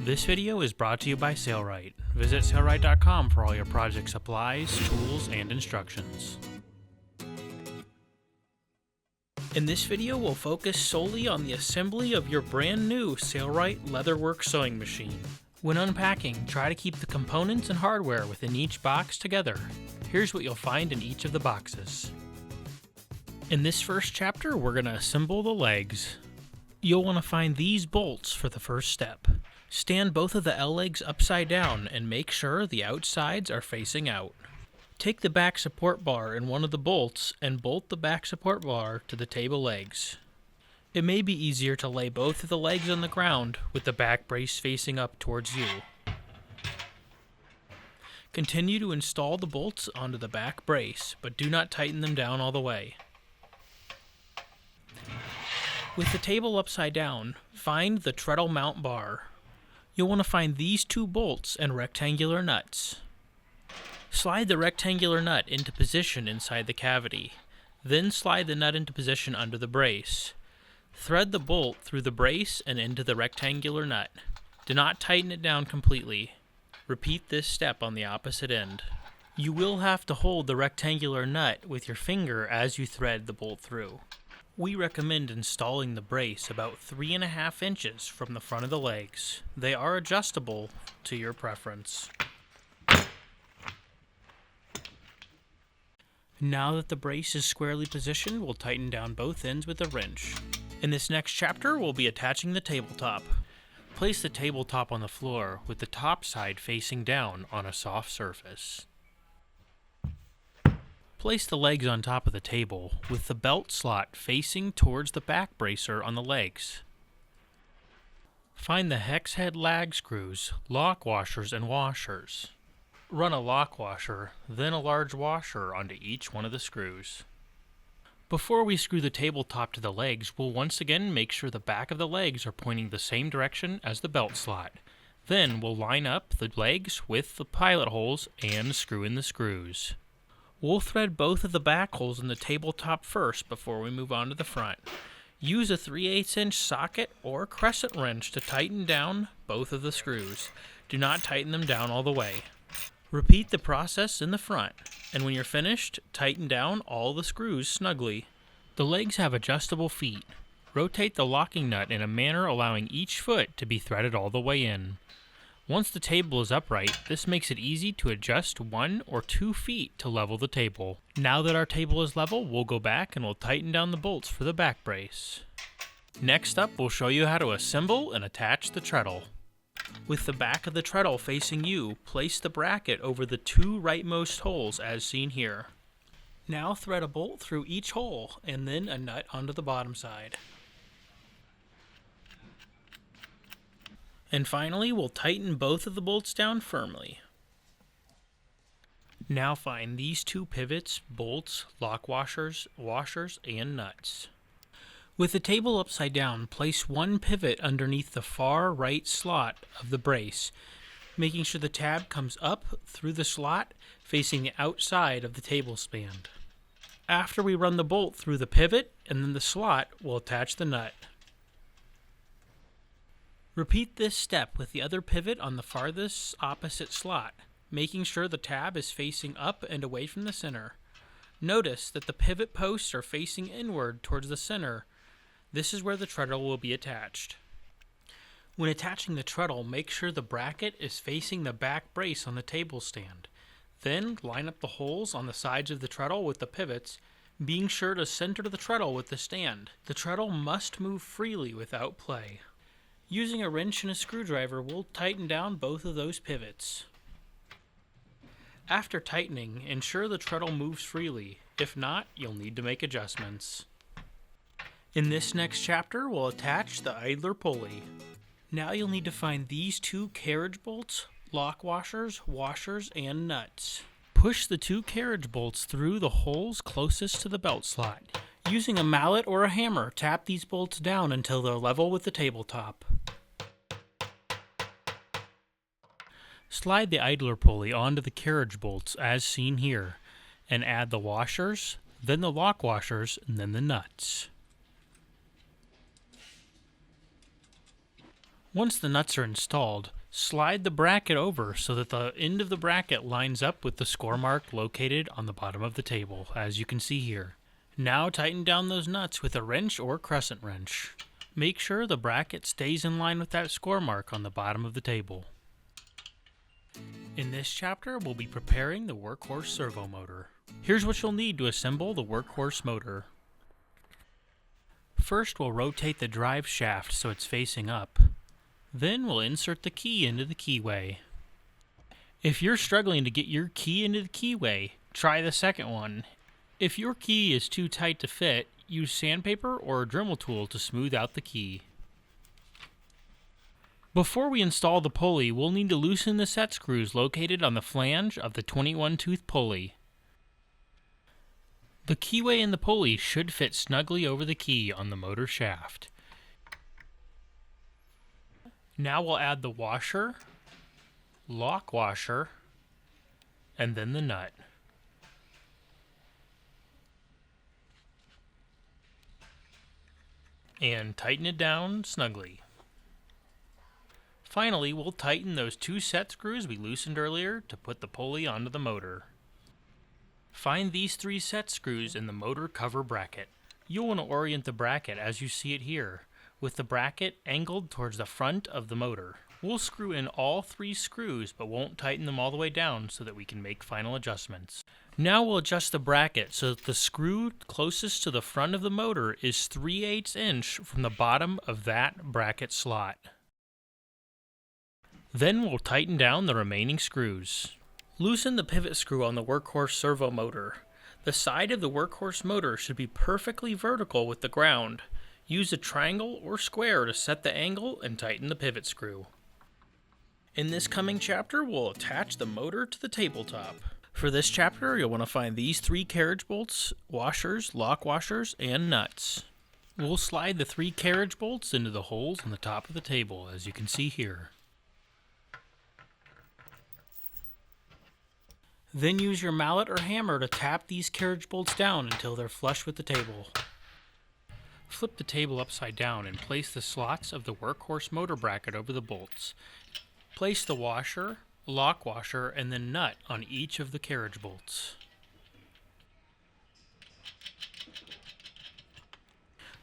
This video is brought to you by Sailrite. Visit Sailrite.com for all your project supplies, tools, and instructions. In this video, we'll focus solely on the assembly of your brand new Sailrite Leatherwork Sewing Machine. When unpacking, try to keep the components and hardware within each box together. Here's what you'll find in each of the boxes. In this first chapter, we're going to assemble the legs. You'll want to find these bolts for the first step. Stand both of the L legs upside down and make sure the outsides are facing out. Take the back support bar in one of the bolts and bolt the back support bar to the table legs. It may be easier to lay both of the legs on the ground with the back brace facing up towards you. Continue to install the bolts onto the back brace, but do not tighten them down all the way. With the table upside down, find the treadle mount bar. You'll want to find these two bolts and rectangular nuts. Slide the rectangular nut into position inside the cavity. Then slide the nut into position under the brace. Thread the bolt through the brace and into the rectangular nut. Do not tighten it down completely. Repeat this step on the opposite end. You will have to hold the rectangular nut with your finger as you thread the bolt through. We recommend installing the brace about 3.5 inches from the front of the legs. They are adjustable to your preference. Now that the brace is squarely positioned, we'll tighten down both ends with a wrench. In this next chapter, we'll be attaching the tabletop. Place the tabletop on the floor with the top side facing down on a soft surface. Place the legs on top of the table with the belt slot facing towards the back bracer on the legs. Find the hex head lag screws, lock washers, and washers. Run a lock washer, then a large washer onto each one of the screws. Before we screw the tabletop to the legs, we'll once again make sure the back of the legs are pointing the same direction as the belt slot. Then we'll line up the legs with the pilot holes and screw in the screws. We'll thread both of the back holes in the tabletop first before we move on to the front. Use a 3/8 inch socket or crescent wrench to tighten down both of the screws. Do not tighten them down all the way. Repeat the process in the front, and when you're finished, tighten down all the screws snugly. The legs have adjustable feet. Rotate the locking nut in a manner allowing each foot to be threaded all the way in. Once the table is upright, this makes it easy to adjust 1 or 2 feet to level the table. Now that our table is level, we'll go back and we'll tighten down the bolts for the back brace. Next up, we'll show you how to assemble and attach the treadle. With the back of the treadle facing you, place the bracket over the 2 rightmost holes as seen here. Now thread a bolt through each hole and then a nut onto the bottom side. And finally, we'll tighten both of the bolts down firmly. Now find these 2 pivots, bolts, lock washers, and nuts. With the table upside down, place 1 pivot underneath the far right slot of the brace, making sure the tab comes up through the slot facing the outside of the table stand. After we run the bolt through the pivot and then the slot, we'll attach the nut. Repeat this step with the other pivot on the farthest opposite slot, making sure the tab is facing up and away from the center. Notice that the pivot posts are facing inward towards the center. This is where the treadle will be attached. When attaching the treadle, make sure the bracket is facing the back brace on the table stand. Then line up the holes on the sides of the treadle with the pivots, being sure to center the treadle with the stand. The treadle must move freely without play. Using a wrench and a screwdriver, we'll tighten down both of those pivots. After tightening, ensure the treadle moves freely. If not, you'll need to make adjustments. In this next chapter, we'll attach the idler pulley. Now you'll need to find these 2 carriage bolts, lock washers, and nuts. Push the 2 carriage bolts through the holes closest to the belt slot. Using a mallet or a hammer, tap these bolts down until they're level with the tabletop. Slide the idler pulley onto the carriage bolts as seen here, and add the washers, then the lock washers, and then the nuts. Once the nuts are installed, slide the bracket over so that the end of the bracket lines up with the score mark located on the bottom of the table, as you can see here. Now tighten down those nuts with a wrench or crescent wrench. Make sure the bracket stays in line with that score mark on the bottom of the table. In this chapter, we'll be preparing the Workhorse servo motor. Here's what you'll need to assemble the Workhorse motor. First, we'll rotate the drive shaft so it's facing up. Then we'll insert the key into the keyway. If you're struggling to get your key into the keyway, try the second one. If your key is too tight to fit, use sandpaper or a Dremel tool to smooth out the key. Before we install the pulley, we'll need to loosen the set screws located on the flange of the 21-tooth pulley. The keyway and the pulley should fit snugly over the key on the motor shaft. Now we'll add the washer, lock washer, and then the nut. And tighten it down snugly. Finally, we'll tighten those two set screws we loosened earlier to put the pulley onto the motor. Find these 3 set screws in the motor cover bracket. You'll want to orient the bracket as you see it here, with the bracket angled towards the front of the motor. We'll screw in all 3 screws, but won't tighten them all the way down so that we can make final adjustments. Now we'll adjust the bracket so that the screw closest to the front of the motor is 3/8 inch from the bottom of that bracket slot. Then we'll tighten down the remaining screws. Loosen the pivot screw on the Workhorse servo motor. The side of the Workhorse motor should be perfectly vertical with the ground. Use a triangle or square to set the angle and tighten the pivot screw. In this coming chapter, we'll attach the motor to the tabletop. For this chapter, you'll want to find these 3 carriage bolts, washers, lock washers, and nuts. We'll slide the 3 carriage bolts into the holes on the top of the table, as you can see here. Then use your mallet or hammer to tap these carriage bolts down until they're flush with the table. Flip the table upside down and place the slots of the Workhorse motor bracket over the bolts. Place the washer, lock washer, and then nut on each of the carriage bolts.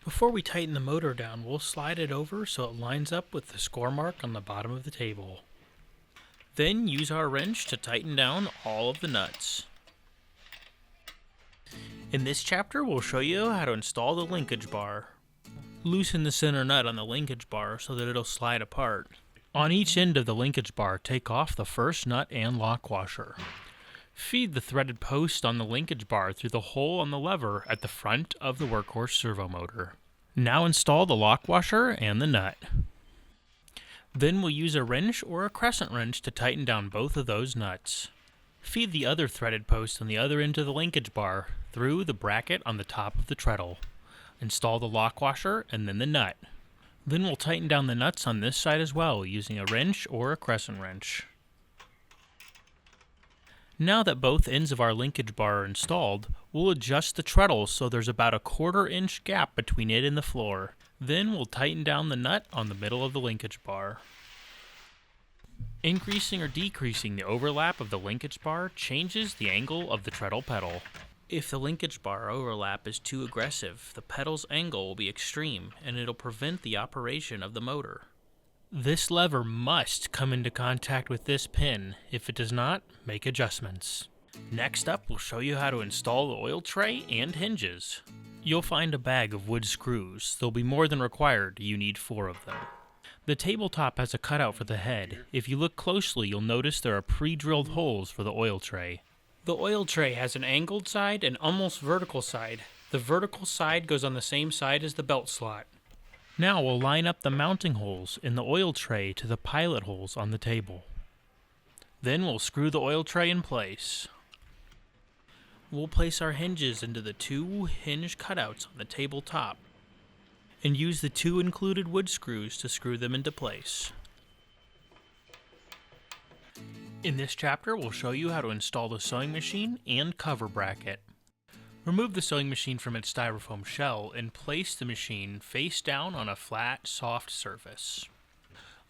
Before we tighten the motor down, we'll slide it over so it lines up with the score mark on the bottom of the table. Then use our wrench to tighten down all of the nuts. In this chapter, we'll show you how to install the linkage bar. Loosen the center nut on the linkage bar so that it'll slide apart. On each end of the linkage bar, take off the first nut and lock washer. Feed the threaded post on the linkage bar through the hole on the lever at the front of the Workhorse servo motor. Now install the lock washer and the nut. Then we'll use a wrench or a crescent wrench to tighten down both of those nuts. Feed the other threaded post on the other end of the linkage bar through the bracket on the top of the treadle. Install the lock washer and then the nut. Then we'll tighten down the nuts on this side as well using a wrench or a crescent wrench. Now that both ends of our linkage bar are installed, we'll adjust the treadle so there's about a 1/4 inch gap between it and the floor. Then we'll tighten down the nut on the middle of the linkage bar. Increasing or decreasing the overlap of the linkage bar changes the angle of the treadle pedal. If the linkage bar overlap is too aggressive, the pedal's angle will be extreme and it'll prevent the operation of the motor. This lever must come into contact with this pin. If it does not, make adjustments. Next up, we'll show you how to install the oil tray and hinges. You'll find a bag of wood screws. There'll be more than required. You need 4 of them. The tabletop has a cutout for the head. If you look closely, you'll notice there are pre-drilled holes for the oil tray. The oil tray has an angled side and almost vertical side. The vertical side goes on the same side as the belt slot. Now we'll line up the mounting holes in the oil tray to the pilot holes on the table. Then we'll screw the oil tray in place. We'll place our hinges into the 2 hinge cutouts on the tabletop and use the 2 included wood screws to screw them into place. In this chapter, we'll show you how to install the sewing machine and cover bracket. Remove the sewing machine from its styrofoam shell and place the machine face down on a flat, soft surface.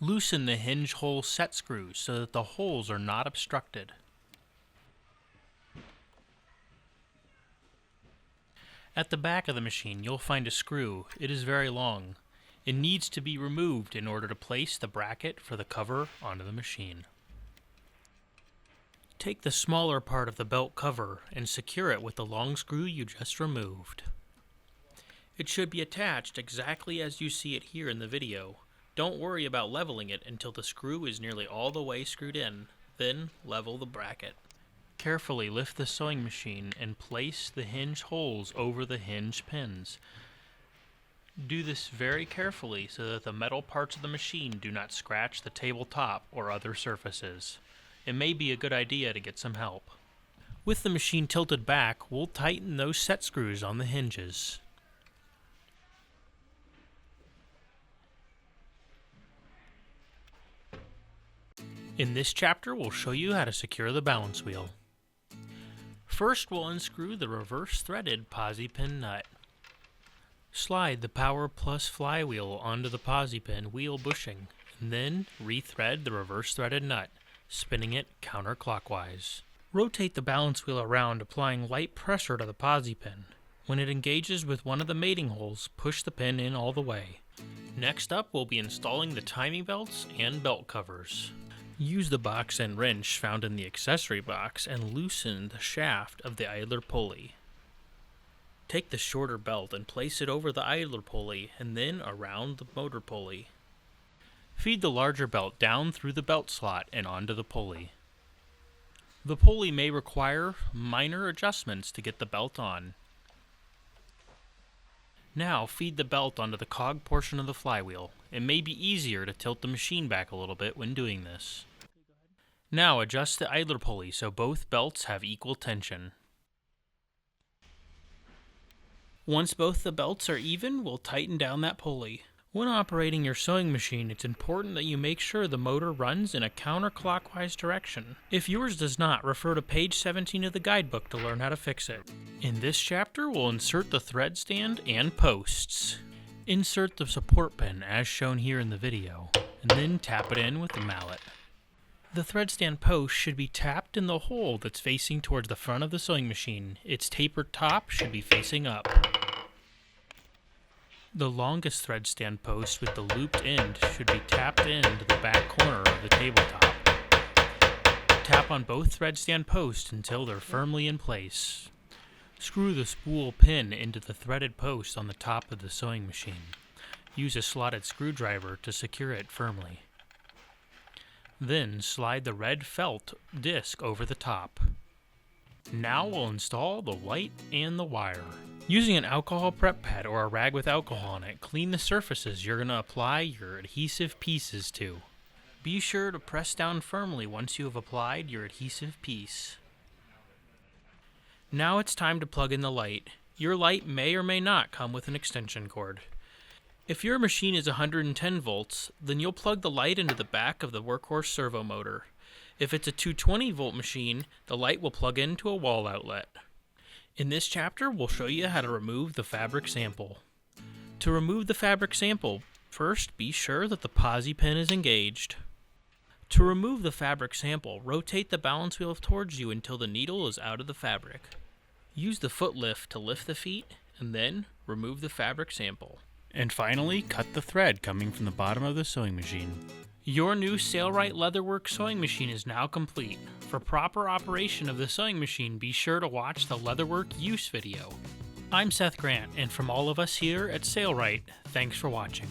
Loosen the hinge hole set screws so that the holes are not obstructed. At the back of the machine, you'll find a screw. It is very long. It needs to be removed in order to place the bracket for the cover onto the machine. Take the smaller part of the belt cover and secure it with the long screw you just removed. It should be attached exactly as you see it here in the video. Don't worry about leveling it until the screw is nearly all the way screwed in. Then level the bracket. Carefully lift the sewing machine and place the hinge holes over the hinge pins. Do this very carefully so that the metal parts of the machine do not scratch the tabletop or other surfaces. It may be a good idea to get some help. With the machine tilted back, we'll tighten those set screws on the hinges. In this chapter, we'll show you how to secure the balance wheel. First, we'll unscrew the reverse threaded posi pin nut. Slide the Power Plus flywheel onto the posi pin wheel bushing, and then rethread the reverse threaded nut, spinning it counterclockwise. Rotate the balance wheel around, applying light pressure to the posi pin. When it engages with one of the mating holes, push the pin in all the way. Next up, we'll be installing the timing belts and belt covers. Use the box and wrench found in the accessory box and loosen the shaft of the idler pulley. Take the shorter belt and place it over the idler pulley and then around the motor pulley. Feed the larger belt down through the belt slot and onto the pulley. The pulley may require minor adjustments to get the belt on. Now feed the belt onto the cog portion of the flywheel. It may be easier to tilt the machine back a little bit when doing this. Now adjust the idler pulley so both belts have equal tension. Once both the belts are even, we'll tighten down that pulley. When operating your sewing machine, it's important that you make sure the motor runs in a counterclockwise direction. If yours does not, refer to page 17 of the guidebook to learn how to fix it. In this chapter, we'll insert the thread stand and posts. Insert the support pin as shown here in the video, and then tap it in with the mallet. The thread stand post should be tapped in the hole that's facing towards the front of the sewing machine. Its tapered top should be facing up. The longest thread stand post with the looped end should be tapped into the back corner of the tabletop. Tap on both thread stand posts until they're firmly in place. Screw the spool pin into the threaded post on the top of the sewing machine. Use a slotted screwdriver to secure it firmly. Then slide the red felt disc over the top. Now we'll install the light and the wire. Using an alcohol prep pad or a rag with alcohol on it, clean the surfaces you're going to apply your adhesive pieces to. Be sure to press down firmly once you have applied your adhesive piece. Now it's time to plug in the light. Your light may or may not come with an extension cord. If your machine is 110 volts, then you'll plug the light into the back of the Workhorse servo motor. If it's a 220 volt machine, the light will plug into a wall outlet. In this chapter, we'll show you how to remove the fabric sample. To remove the fabric sample, first be sure that the posi pin is engaged. To remove the fabric sample, rotate the balance wheel towards you until the needle is out of the fabric. Use the foot lift to lift the feet, and then remove the fabric sample. And finally, cut the thread coming from the bottom of the sewing machine. Your new Sailrite Leatherwork Sewing Machine is now complete. For proper operation of the sewing machine, be sure to watch the Leatherwork use video. I'm Seth Grant, and from all of us here at Sailrite, thanks for watching.